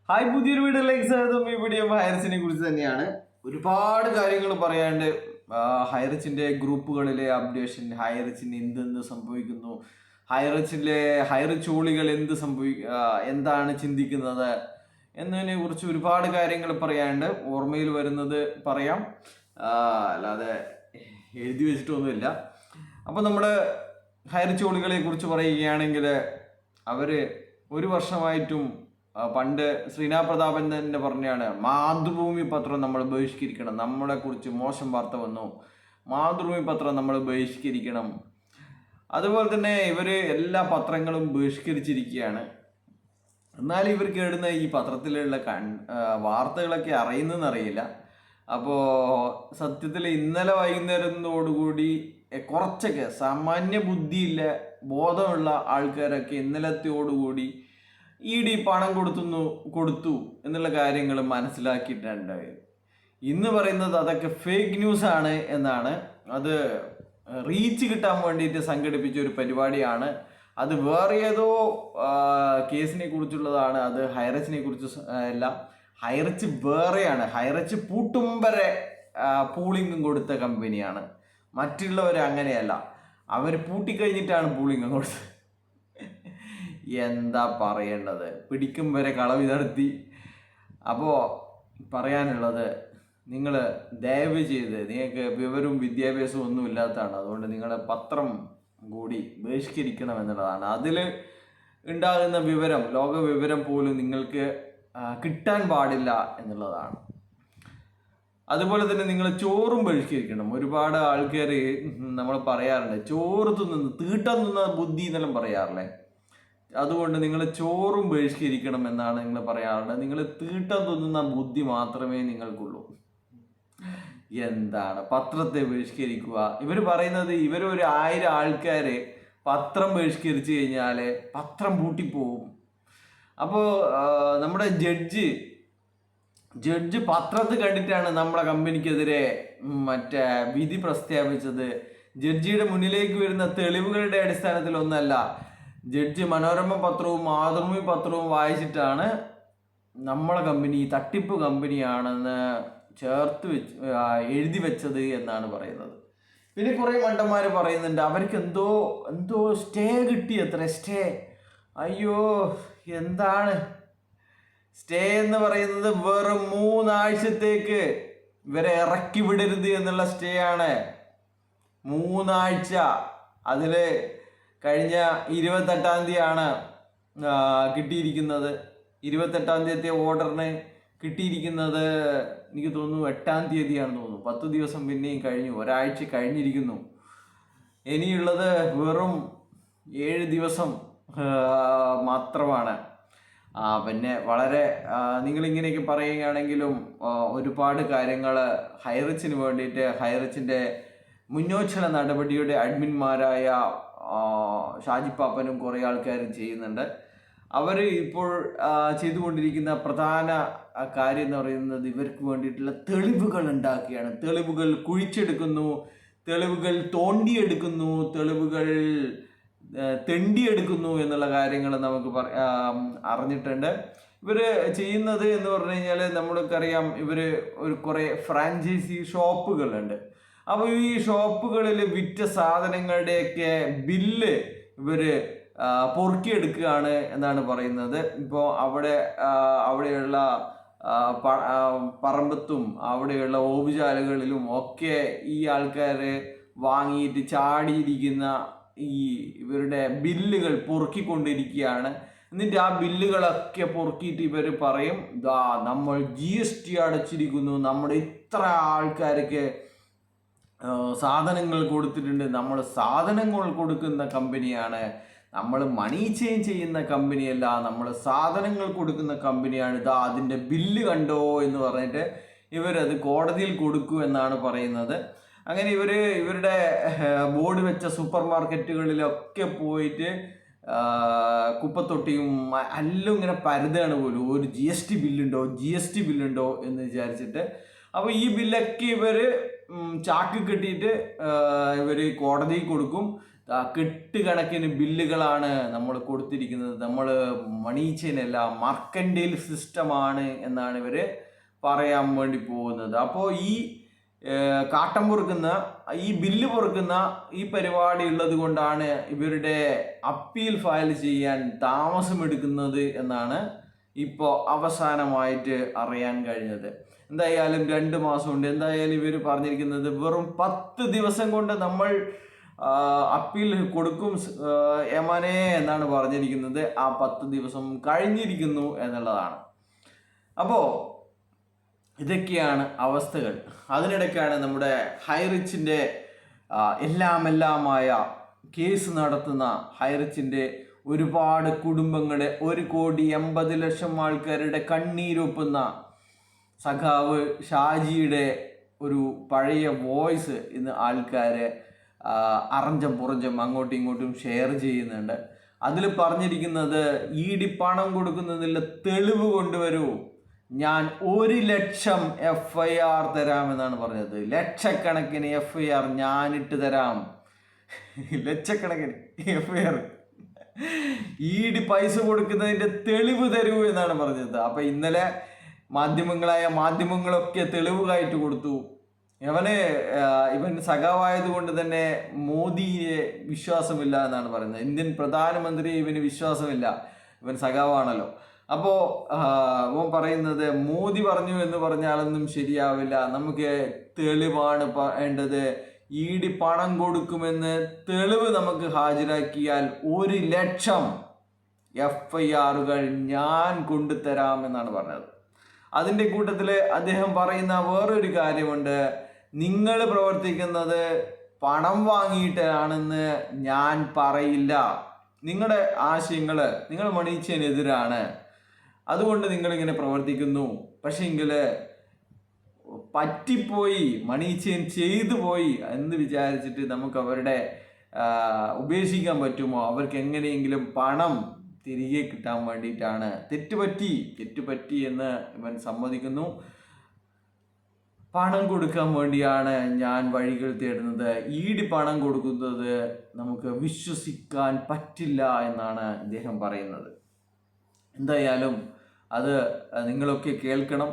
Hi, പുതിയൊരു വീഡിയോയിലേക്ക് സ്വാഗതം. ഈ വീഡിയോ ഹൈറിച്ചിനെ കുറിച്ച് തന്നെയാണ്. ഒരുപാട് കാര്യങ്ങൾ പറയാണ്ട്. ഹൈറിച്ചിന്റെ ഗ്രൂപ്പുകളിലെ അപ്ഡേഷൻ, ഹൈറിച്ചിന് എന്തെന്ത് സംഭവിക്കുന്നു, ഹൈറിച്ചോളികൾ എന്താണ് ചിന്തിക്കുന്നത് എന്നതിനെ കുറിച്ച് ഒരുപാട് കാര്യങ്ങൾ പറയാണ്ട്. ഓർമ്മയിൽ വരുന്നത് പറയാം, അല്ലാതെ എഴുതി വെച്ചിട്ടൊന്നുമില്ല. അപ്പോൾ നമ്മൾ ഹൈറിച്ചോളികളെ കുറിച്ച് പറയുകയാണെങ്കിൽ, അവര് ഒരു വർഷമായിട്ടും പണ്ട് ശ്രീനാഥ് പ്രതാപൻ തന്നെ പറഞ്ഞാണ്, മാതൃഭൂമി പത്രം നമ്മൾ ബഹിഷ്കരിക്കണം, നമ്മളെ കുറിച്ച് മോശം വാർത്ത വന്നു, മാതൃഭൂമി പത്രം നമ്മൾ ബഹിഷ്കരിക്കണം. അതുപോലെ തന്നെ ഇവര് എല്ലാ പത്രങ്ങളും ബഹിഷ്കരിച്ചിരിക്കുകയാണ്. എന്നാലും ഇവർക്ക് ഇടുന്ന ഈ പത്രത്തിലുള്ള വാർത്തകളൊക്കെ അറിയുന്നതെന്നറിയില്ല. അപ്പോൾ സത്യത്തിൽ ഇന്നലെ വൈകുന്നേരത്തോടുകൂടി കുറച്ചൊക്കെ സാമാന്യ ബുദ്ധിയില്ല, ബോധമുള്ള ആൾക്കാരൊക്കെ ഇന്നലത്തോടുകൂടി ED പണം കൊടുത്തു എന്നുള്ള കാര്യങ്ങൾ മനസ്സിലാക്കിയിട്ടുണ്ട്. ഇന്ന് പറയുന്നത് അതൊക്കെ ഫേക്ക് ന്യൂസ് ആണ് എന്നാണ്. അത് റീച്ച് കിട്ടാൻ വേണ്ടിയിട്ട് സംഘടിപ്പിച്ച ഒരു പരിപാടിയാണ്. അത് വേറെ ഏതോ കേസിനെ കുറിച്ചുള്ളതാണ്. അത് ഹൈറിച്ചിനെ കുറിച്ച് അല്ല. ഹൈറിച്ച് വേറെയാണ്. ഹൈറിച്ച് പൂട്ടുമ്പരെ പൂളിങ്ങും കൊടുത്ത കമ്പനിയാണ്. മറ്റുള്ളവർ അങ്ങനെയല്ല, അവർ പൂട്ടിക്കഴിഞ്ഞിട്ടാണ് പൂളിങ്ങും കൊടുത്തത്. എന്താ പറയേണ്ടത്, പിടിക്കും വരെ കളവി നടത്തി. അപ്പോൾ പറയാനുള്ളത്, നിങ്ങൾ ദയവ് ചെയ്ത്, നിങ്ങൾക്ക് വിവരവും വിദ്യാഭ്യാസവും ഒന്നും ഇല്ലാത്തതാണ്, അതുകൊണ്ട് നിങ്ങളുടെ പത്രം കൂടി ബഹിഷ്കരിക്കണം എന്നുള്ളതാണ്. അതിൽ ഉണ്ടാകുന്ന വിവരം, ലോക വിവരം പോലും നിങ്ങൾക്ക് കിട്ടാൻ പാടില്ല എന്നുള്ളതാണ്. അതുപോലെ തന്നെ നിങ്ങൾ ചോറും ബഹിഷ്കരിക്കണം. ഒരുപാട് ആൾക്കാർ നമ്മൾ പറയാറുണ്ട്, ചോറ് തിന്നുന്ന തീട്ടം തിന്ന ബുദ്ധി എന്നെല്ലാം പറയാറില്ലേ. അതുകൊണ്ട് നിങ്ങൾ ചോറും ബഹിഷ്കരിക്കണം എന്നാണ് നിങ്ങൾ പറയാറുള്ളത്. നിങ്ങൾ തീട്ടം തിന്നുന്ന ബുദ്ധി മാത്രമേ നിങ്ങൾക്കുള്ളൂ. എന്താണ് പത്രത്തെ ബഹിഷ്കരിക്കുക? ഇവർ പറയുന്നത്, ഇവരൊരു 1000 ആൾക്കാര് പത്രം ബഹിഷ്കരിച്ചു കഴിഞ്ഞാൽ പത്രം പൂട്ടിപ്പോവും. അപ്പോൾ നമ്മുടെ ജഡ്ജ് പത്രത്തിൽ കണ്ടിട്ടാണ് നമ്മളെ കമ്പനിക്കെതിരെ വിധി പ്രസ്താവിച്ചത്. ജഡ്ജിയുടെ മുന്നിലേക്ക് വരുന്ന തെളിവുകളുടെ അടിസ്ഥാനത്തിൽ ഒന്നല്ല. ജഡ്ജി മനോരമ പത്രവും മാതൃഭൂമി പത്രവും വായിച്ചിട്ടാണ് നമ്മളെ കമ്പനി തട്ടിപ്പ് കമ്പനിയാണെന്ന് എഴുതി വെച്ചത് എന്നാണ് പറയുന്നത്. പിന്നെ കുറേ മണ്ടന്മാർ പറയുന്നുണ്ട്, അവർക്ക് എന്തോ സ്റ്റേ കിട്ടി. സ്റ്റേ, അയ്യോ എന്താണ് സ്റ്റേ എന്ന് പറയുന്നത്? വെറും 3 ആഴ്ചത്തേക്ക് ഇവരെ ഇറക്കി വിടരുത് എന്നുള്ള സ്റ്റേ ആണ്. 3 ആഴ്ച. അതില് കഴിഞ്ഞ 28-ാം തീയതിയാണ് കിട്ടിയിരിക്കുന്നത്. 28-ാം തീയതി ഓർഡറിന് കിട്ടിയിരിക്കുന്നത് എനിക്ക് തോന്നുന്നു 8-ാം തീയതിയാണെന്ന് തോന്നുന്നു. 10 ദിവസം പിന്നെയും കഴിഞ്ഞു, ഒരാഴ്ച കഴിഞ്ഞിരിക്കുന്നു. ഇനിയുള്ളത് വെറും 7 ദിവസം മാത്രമാണ്. പിന്നെ വളരെ നിങ്ങളിങ്ങനെയൊക്കെ പറയുകയാണെങ്കിലും ഒരുപാട് കാര്യങ്ങൾ ഹൈറിച്ചിന് വേണ്ടിയിട്ട്, ഹൈറിച്ചിൻ്റെ മുന്നോച്ചുള്ള നടപടിയുടെ അഡ്മിന്മാരായ ഷാജി പാപ്പനും കുറേ ആൾക്കാരും ചെയ്യുന്നുണ്ട്. അവർ ഇപ്പോൾ ചെയ്തുകൊണ്ടിരിക്കുന്ന പ്രധാന കാര്യം എന്ന് പറയുന്നത്, ഇവർക്ക് വേണ്ടിയിട്ടുള്ള തെളിവുകൾ ഉണ്ടാക്കുകയാണ്. തെളിവുകൾ കുഴിച്ചെടുക്കുന്നു, തെളിവുകൾ തോണ്ടിയെടുക്കുന്നു, തെളിവുകൾ തെണ്ടിയെടുക്കുന്നു എന്നുള്ള കാര്യങ്ങൾ നമുക്ക് അറിഞ്ഞിട്ടുണ്ട്. ഇവർ ചെയ്യുന്നത് എന്ന് പറഞ്ഞു കഴിഞ്ഞാൽ, നമ്മൾക്കറിയാം, ഒരു കുറേ ഫ്രാഞ്ചൈസി ഷോപ്പുകളുണ്ട്. അപ്പോൾ ഈ ഷോപ്പുകളിൽ വിറ്റ സാധനങ്ങളുടെയൊക്കെ ബില്ല് ഇവര് പൊറുക്കിയെടുക്കുകയാണ് എന്നാണ് പറയുന്നത്. ഇപ്പോൾ അവിടെയുള്ള പറമ്പത്തും അവിടെയുള്ള ഓവുചാലുകളിലും ഒക്കെ ഈ ആൾക്കാർ വാങ്ങിയിട്ട് ചാടിയിരിക്കുന്ന ഇവരുടെ ബില്ലുകൾ പൊറുക്കിക്കൊണ്ടിരിക്കുകയാണ്. എന്നിട്ട് ആ ബില്ലുകളൊക്കെ പൊറുക്കിയിട്ട് ഇവർ പറയും, നമ്മൾ GST അടച്ചിരിക്കുന്നു, നമ്മുടെ ഇത്ര ആൾക്കാർക്ക് സാധനങ്ങൾ കൊടുത്തിട്ടുണ്ട്, നമ്മൾ സാധനങ്ങൾ കൊടുക്കുന്ന കമ്പനിയാണ്, നമ്മൾ മണി ചേഞ്ച് ചെയ്യുന്ന കമ്പനിയല്ല, നമ്മൾ സാധനങ്ങൾ കൊടുക്കുന്ന കമ്പനിയാണ്, അതിൻ്റെ ബില്ല് കണ്ടോ എന്ന് പറഞ്ഞിട്ട് ഇവരത് കോടതിയിൽ കൊടുക്കൂ എന്നാണ് പറയുന്നത്. അങ്ങനെ ഇവരുടെ ബോർഡ് വെച്ച സൂപ്പർ മാർക്കറ്റുകളിലൊക്കെ പോയിട്ട് കുപ്പത്തൊട്ടിയും എല്ലാം ഇങ്ങനെ പരതാണ് പോലും, ഒരു GST ബില്ലുണ്ടോ എന്ന് വിചാരിച്ചിട്ട്. അപ്പോൾ ഈ ബില്ലൊക്കെ ഇവർ ചാക്ക് കെട്ടിയിട്ട് ഇവർ കോടതിയിൽ കൊടുക്കും. കെട്ടുകണക്കിന് ബില്ലുകളാണ് നമ്മൾ കൊടുത്തിരിക്കുന്നത്. നമ്മൾ മണി ചെയിൻ അല്ല, മർക്കൻഡൈൽ സിസ്റ്റമാണ് എന്നാണ് ഇവർ പറയാൻ വേണ്ടി പോകുന്നത്. അപ്പോൾ ഈ കാട്ടം പൊറുക്കുന്ന, ഈ ബില്ല് പൊറുക്കുന്ന ഈ പരിപാടി ഉള്ളത് കൊണ്ടാണ് ഇവരുടെ അപ്പീൽ ഫയൽ ചെയ്യാൻ താമസമെടുക്കുന്നത് എന്നാണ് ഇപ്പോൾ അവസാനമായിട്ട് അറിയാൻ കഴിഞ്ഞത്. എന്തായാലും 2 മാസമുണ്ട്. എന്തായാലും ഇവർ പറഞ്ഞിരിക്കുന്നത് വെറും 10 ദിവസം കൊണ്ട് നമ്മൾ അപ്പീൽ കൊടുക്കും യമനെ എന്നാണ് പറഞ്ഞിരിക്കുന്നത്. ആ 10 ദിവസം കഴിഞ്ഞിരിക്കുന്നു എന്നുള്ളതാണ്. അപ്പോൾ ഇതൊക്കെയാണ് അവസ്ഥകൾ. അതിനിടയ്ക്കാണ് നമ്മുടെ ഹൈറിച്ചിൻ്റെ എല്ലാമായ കേസ് നടത്തുന്ന ഹൈറിച്ചിൻ്റെ ഒരുപാട് കുടുംബങ്ങളെ 1,80,00,000 ആൾക്കാരുടെ കണ്ണീരൊപ്പുന്ന സഖാവ് ഷാജിയുടെ ഒരു പഴയ വോയിസ് ഇന്ന് ആൾക്കാർ അറഞ്ചം പുറഞ്ചം അങ്ങോട്ടും ഇങ്ങോട്ടും ഷെയർ ചെയ്യുന്നുണ്ട്. അതിൽ പറഞ്ഞിരിക്കുന്നത് ED പണം കൊടുക്കുന്നതിൽ തെളിവ് കൊണ്ടുവരൂ, ഞാൻ 1,00,000 FIR തരാമെന്നാണ് പറഞ്ഞത്. ലക്ഷക്കണക്കിന് FIR ഞാനിട്ട് തരാം, ലക്ഷക്കണക്കിന് FIR. ED പൈസ കൊടുക്കുന്നതിൻ്റെ തെളിവ് തരൂ എന്നാണ് പറഞ്ഞത്. അപ്പം ഇന്നലെ മാധ്യമങ്ങളൊക്കെ തെളിവ് കയറ്റി കൊടുത്തു. ഇവൻ സഖാവായത് കൊണ്ട് തന്നെ മോദിയെ വിശ്വാസമില്ല എന്നാണ് പറയുന്നത്. ഇന്ത്യൻ പ്രധാനമന്ത്രിയെ ഇവന് വിശ്വാസമില്ല, ഇവൻ സഖാവാണല്ലോ. അപ്പോൾ ഇവൻ പറയുന്നത് മോദി പറഞ്ഞു എന്ന് പറഞ്ഞാലൊന്നും ശരിയാവില്ല, നമുക്ക് തെളിവാണ് വേണ്ടത്. ED പണം കൊടുക്കുമെന്ന് തെളിവ് നമുക്ക് ഹാജരാക്കിയാൽ 1,00,000 FIR ഞാൻ കൊണ്ടുതരാമെന്നാണ് പറഞ്ഞത്. അതിൻ്റെ കൂട്ടത്തിൽ അദ്ദേഹം പറയുന്ന വേറൊരു കാര്യമുണ്ട്, നിങ്ങൾ പ്രവർത്തിക്കുന്നത് പണം വാങ്ങിയിട്ടാണെന്ന് ഞാൻ പറയില്ല, നിങ്ങളുടെ ആശയങ്ങൾ, നിങ്ങൾ മണി ചെയിനെതിരാണ്, അതുകൊണ്ട് നിങ്ങളിങ്ങനെ പ്രവർത്തിക്കുന്നു. പക്ഷേങ്കിൽ പറ്റിപ്പോയി, മണി ചെയിൻ ചെയ്തു പോയി എന്ന് വിചാരിച്ചിട്ട് നമുക്ക് അവരുടെ ഉപേക്ഷിക്കാൻ പറ്റുമോ? അവർക്ക് എങ്ങനെയെങ്കിലും പണം തിരികെ കിട്ടാൻ വേണ്ടിയിട്ടാണ്. തെറ്റുപറ്റി എന്ന് ഇവൻ സമ്മതിക്കുന്നു. പണം കൊടുക്കാൻ വേണ്ടിയാണ് ഞാൻ വഴികൾ തേടുന്നത്. ED പണം കൊടുക്കുന്നത് നമുക്ക് വിശ്വസിക്കാൻ പറ്റില്ല എന്നാണ് ഇദ്ദേഹം പറയുന്നത്. എന്തായാലും അത് നിങ്ങളൊക്കെ കേൾക്കണം.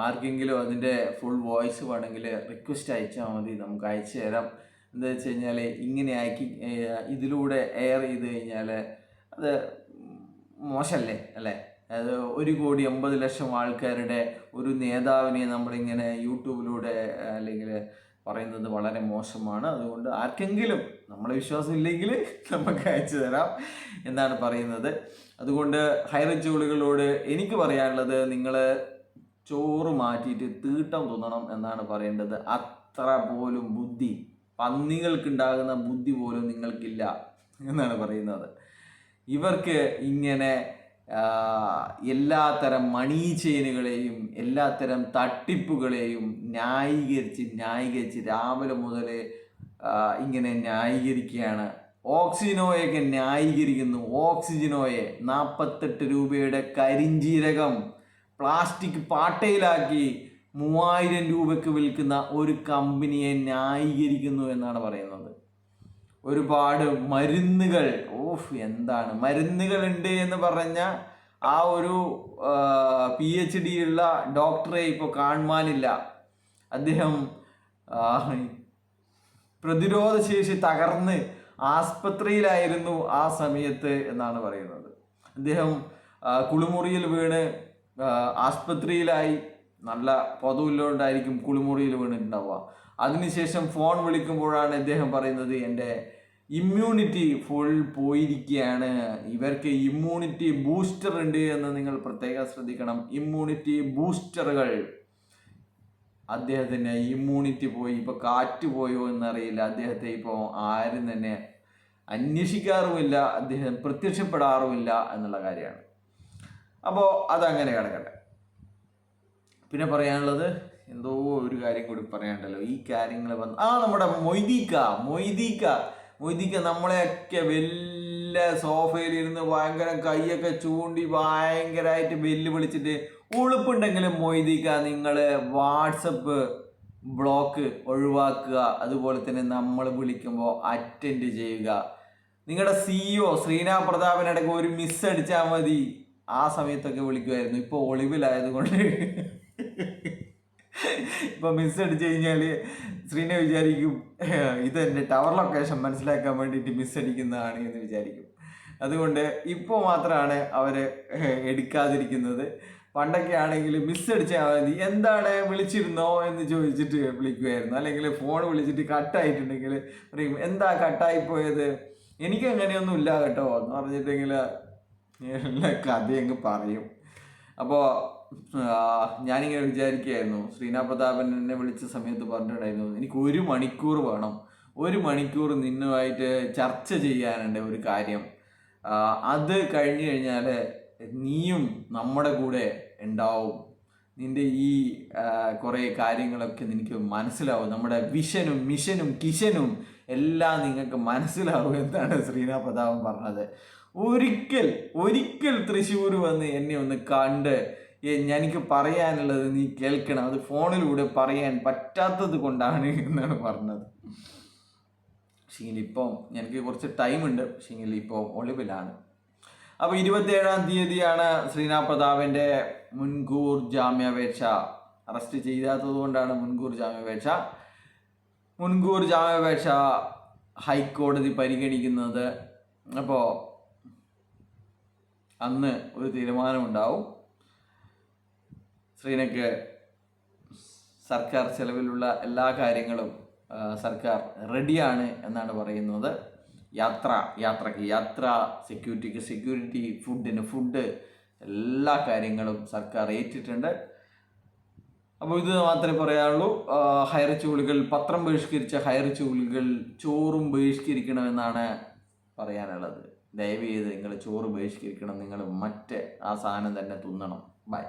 ആർക്കെങ്കിലും അതിൻ്റെ ഫുൾ വോയിസ് വേണമെങ്കിൽ റിക്വസ്റ്റ് അയച്ചാൽ മതി, നമുക്ക് അയച്ചു തരാം. എന്താ വെച്ച് കഴിഞ്ഞാൽ ഇങ്ങനെ ഇതിലൂടെ എയർ ചെയ്ത് കഴിഞ്ഞാൽ അത് മോശമല്ലേ അല്ലേ? അത് 1,80,00,000 ആൾക്കാരുടെ ഒരു നേതാവിനെ നമ്മളിങ്ങനെ യൂട്യൂബിലൂടെ അല്ലെങ്കിൽ പറയുന്നത് വളരെ മോശമാണ്. അതുകൊണ്ട് ആർക്കെങ്കിലും നമ്മളെ വിശ്വാസം ഇല്ലെങ്കിൽ നമുക്ക് അയച്ചു തരാം എന്നാണ് പറയുന്നത്. അതുകൊണ്ട് ഹൈറിച്ചുകളോട് എനിക്ക് പറയാനുള്ളത്, നിങ്ങൾ ചോറ് മാറ്റിയിട്ട് തീട്ടം തിന്നണം എന്നാണ് പറയേണ്ടത്. അത്ര പോലും ബുദ്ധി, പന്നികൾക്കുണ്ടാകുന്ന ബുദ്ധി പോലും നിങ്ങൾക്കില്ല എന്നാണ് പറയുന്നത്. ഇവർക്ക് ഇങ്ങനെ എല്ലാത്തരം മണി ചെയിനുകളെയും എല്ലാത്തരം തട്ടിപ്പുകളെയും ന്യായീകരിച്ച് രാവിലെ മുതൽ ഇങ്ങനെ ന്യായീകരിക്കുകയാണ്. ഓക്സിജനോയൊക്കെ ന്യായീകരിക്കുന്നു. ഓക്സിജനോയെ 48 രൂപയുടെ കരിഞ്ജീരകം പ്ലാസ്റ്റിക് പാട്ടയിലാക്കി 3,000 രൂപയ്ക്ക് വിൽക്കുന്ന ഒരു കമ്പനിയെ ന്യായീകരിക്കുന്നു എന്നാണ് പറയുന്നത്. ഒരുപാട് മരുന്നുകൾ, എന്താണ് മരുന്നുകളുണ്ട് എന്ന് പറഞ്ഞ ആ ഒരു PhD ഉള്ള ഡോക്ടറെ ഇപ്പോൾ കാണുവാനില്ല. അദ്ദേഹം പ്രതിരോധശേഷി തകർന്ന് ആസ്പത്രിയിലായിരുന്നു ആ സമയത്ത് എന്നാണ് പറയുന്നത്. അദ്ദേഹം കുളിമുറിയിൽ വീണ് ആസ്പത്രിയിലായി. നല്ല പൊതുവില്ലോണ്ടായിരിക്കും കുളിമുറിയിൽ വീണിട്ടുണ്ടാവുക. അതിനുശേഷം ഫോൺ വിളിക്കുമ്പോഴാണ് അദ്ദേഹം പറയുന്നത്, എൻ്റെ ഇമ്മ്യൂണിറ്റി ഫുൾ പോയിരിക്കുകയാണ്, ഇവർക്ക് ഇമ്മ്യൂണിറ്റി ബൂസ്റ്റർ ഉണ്ട് എന്ന് നിങ്ങൾ പ്രത്യേകം ശ്രദ്ധിക്കണം. ഇമ്മ്യൂണിറ്റി ബൂസ്റ്ററുകൾ, അദ്ദേഹത്തിന് ഇമ്മ്യൂണിറ്റി പോയി. ഇപ്പോൾ കാറ്റ് പോയോ എന്നറിയില്ല. അദ്ദേഹത്തെ ഇപ്പോൾ ആരും തന്നെ അന്വേഷിക്കാറുമില്ല, അദ്ദേഹം പ്രത്യക്ഷപ്പെടാറുമില്ല എന്നുള്ള കാര്യമാണ്. അപ്പോൾ അതങ്ങനെ കിടക്കട്ടെ. പിന്നെ പറയാനുള്ളത് എന്തോ ഒരു കാര്യം കൂടി പറയാനുണ്ടല്ലോ. ഈ കാര്യങ്ങൾ നമ്മുടെ മൊയ്തീക്ക നമ്മളെയൊക്കെ വലിയ സോഫയിലിരുന്ന് ഭയങ്കര കൈയൊക്കെ ചൂണ്ടി ഭയങ്കരമായിട്ട് വെല്ലുവിളിച്ചിട്ട്, ഉളുപ്പുണ്ടെങ്കിലും മൊയ്തീക്ക നിങ്ങൾ വാട്സപ്പ് ബ്ലോക്ക് ഒഴിവാക്കുക, അതുപോലെ തന്നെ നമ്മൾ വിളിക്കുമ്പോൾ അറ്റൻഡ് ചെയ്യുക. നിങ്ങളുടെ CEO ശ്രീനാഥ് പ്രതാപനിടയ്ക്ക് ഒരു മിസ് അടിച്ചാൽ മതി, ആ സമയത്തൊക്കെ വിളിക്കുമായിരുന്നു. ഇപ്പോൾ ഒളിവിലായതുകൊണ്ട് ഇപ്പം മിസ് അടിച്ചു കഴിഞ്ഞാൽ ശ്രീനെ വിചാരിക്കും ഇത് എൻ്റെ ടവർ ലൊക്കേഷൻ മനസ്സിലാക്കാൻ വേണ്ടിയിട്ട് മിസ് അടിക്കുന്നതാണ് എന്ന് വിചാരിക്കും. അതുകൊണ്ട് ഇപ്പോൾ മാത്രമാണ് അവർ എടുക്കാതിരിക്കുന്നത്. പണ്ടൊക്കെ ആണെങ്കിൽ മിസ് അടിച്ചാൽ മതി, എന്താണ് വിളിച്ചിരുന്നോ എന്ന് ചോദിച്ചിട്ട് വിളിക്കുമായിരുന്നു. അല്ലെങ്കിൽ ഫോൺ വിളിച്ചിട്ട് കട്ടായിട്ടുണ്ടെങ്കിൽ പറയും എന്താ കട്ടായിപ്പോയത്, എനിക്ക് അങ്ങനെയൊന്നും ഇല്ല കേട്ടോ എന്ന് പറഞ്ഞിട്ടെങ്കിൽ എല്ലാ കഥയങ്ങ് പറയും. അപ്പോൾ ഞാനിങ്ങനെ വിചാരിക്കുകയായിരുന്നു, ശ്രീനാഥ് പ്രതാപൻ എന്നെ വിളിച്ച സമയത്ത് പറഞ്ഞിട്ടുണ്ടായിരുന്നു എനിക്ക് 1 മണിക്കൂർ വേണം, 1 മണിക്കൂർ നിന്നുമായിട്ട് ചർച്ച ചെയ്യാനുണ്ട് ഒരു കാര്യം, അത് കഴിഞ്ഞു കഴിഞ്ഞാൽ നീയും നമ്മുടെ കൂടെ ഉണ്ടാവും, നിൻ്റെ ഈ കുറേ കാര്യങ്ങളൊക്കെ നിനക്ക് മനസ്സിലാവും, നമ്മുടെ വിഷനും മിഷനും കിഷനും എല്ലാം നിങ്ങൾക്ക് മനസ്സിലാവും എന്നാണ് ശ്രീനാഥ് പ്രതാപൻ പറഞ്ഞത്. ഒരിക്കൽ തൃശ്ശൂർ വന്ന് എന്നെ ഒന്ന് കണ്ട് എനിക്ക് പറയാനുള്ളത് നീ കേൾക്കണം, അത് ഫോണിലൂടെ പറയാൻ പറ്റാത്തത് കൊണ്ടാണ് എന്നാണ് പറഞ്ഞത്. പക്ഷേങ്കിൽ ഇപ്പം എനിക്ക് കുറച്ച് ടൈമുണ്ട്, പക്ഷേങ്കിൽ ഇപ്പോൾ ഒളിവിലാണ്. അപ്പോൾ 27-ാം തീയതിയാണ് ശ്രീനാഥ് പ്രതാപൻ്റെ മുൻകൂർ ജാമ്യാപേക്ഷ. അറസ്റ്റ് ചെയ്യാത്തത് കൊണ്ടാണ് മുൻകൂർ ജാമ്യാപേക്ഷ ഹൈക്കോടതി പരിഗണിക്കുന്നത്. അപ്പോൾ അന്ന് ഒരു തീരുമാനമുണ്ടാവും. ശ്രീനക്ക് സർക്കാർ ചെലവിലുള്ള എല്ലാ കാര്യങ്ങളും സർക്കാർ റെഡിയാണ് എന്നാണ് പറയുന്നത്. യാത്ര, സെക്യൂരിറ്റി, ഫുഡ് എല്ലാ കാര്യങ്ങളും സർക്കാർ ഏറ്റിട്ടുണ്ട്. അപ്പോൾ ഇത് മാത്രമേ പറയാനുള്ളൂ. ഹയർ ചൂളുകൾ, പത്രം ബഹിഷ്കരിച്ച ഹയർ ചൂളുകൾ ചോറും ബഹിഷ്കരിക്കണമെന്നാണ് പറയാനുള്ളത്. ദയവ് ചെയ്ത് നിങ്ങൾ ചോറ് ബഹിഷ്കരിക്കണം, നിങ്ങൾ മറ്റേ ആ സാധനം തന്നെ തിന്നണം. ബൈ.